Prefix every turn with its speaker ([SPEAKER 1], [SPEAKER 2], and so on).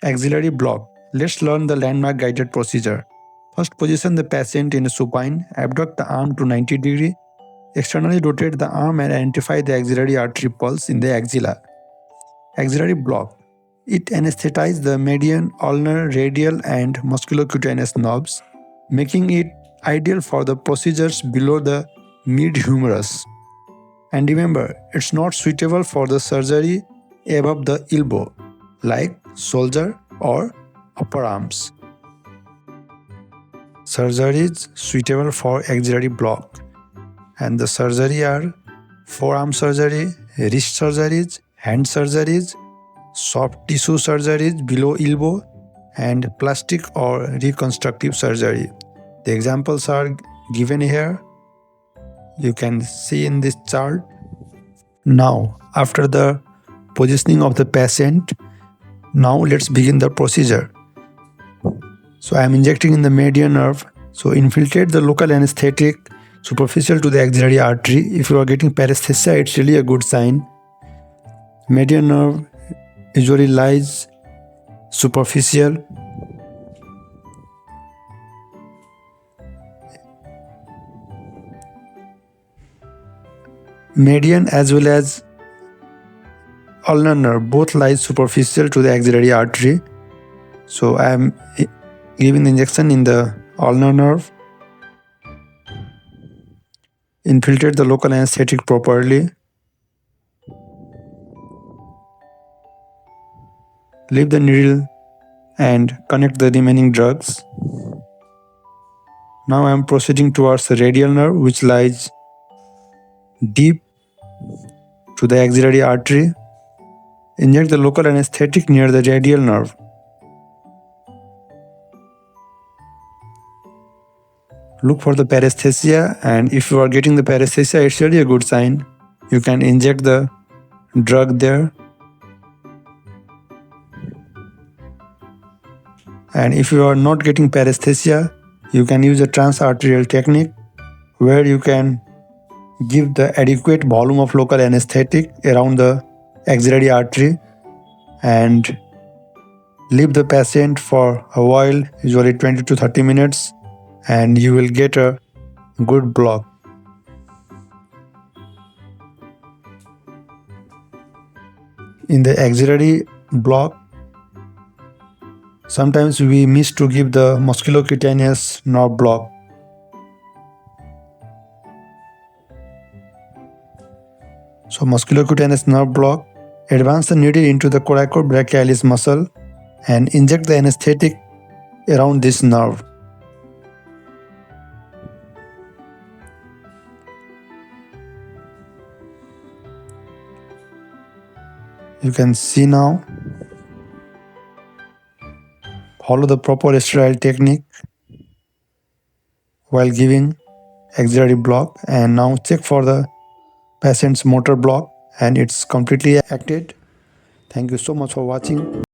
[SPEAKER 1] Axillary block. Let's learn the landmark guided procedure. First, position the patient in a supine, abduct the arm to 90 degrees, externally rotate the arm and identify the axillary artery pulse in the axilla. Axillary block. It anesthetizes the median, ulnar, radial and musculocutaneous nerves, making it ideal for the procedures below the mid-humerus. And remember, it's not suitable for the surgery above the elbow, like shoulder or upper arms. Surgeries suitable for axillary block, and the surgery are forearm surgery, wrist surgeries, hand surgeries, soft tissue surgeries below elbow, and plastic or reconstructive surgery. The examples are given here. You can see in this chart. Now, after the positioning of the patient, now let's begin the procedure. So I am injecting in the median nerve. So infiltrate the local anesthetic superficial to the axillary artery. If you are getting paresthesia, it's really a good sign. Median nerve usually lies superficial. Median as well as ulnar nerve both lies superficial to the axillary artery. So I am giving the injection in the ulnar nerve. Infiltrate the local anesthetic properly. Leave the needle and connect the remaining drugs. Now I am proceeding towards the radial nerve, which lies deep to the axillary artery. Inject the local anesthetic near the radial nerve. Look for the paresthesia, and if you are getting the paresthesia, it's really a good sign. You can inject the drug there. And if you are not getting paresthesia, you can use a transarterial technique where you can give the adequate volume of local anesthetic around the axillary artery and leave the patient for a while, usually 20 to 30 minutes, and you will get a good block. In the axillary block, sometimes we miss to give the musculocutaneous nerve block. So musculocutaneous nerve block, advance the needle into the coracobrachialis muscle and inject the anesthetic around this nerve. You can see now. Follow the proper sterile technique while giving axillary block, and now check for the patient's motor block, and it's completely acted. Thank you so much for watching.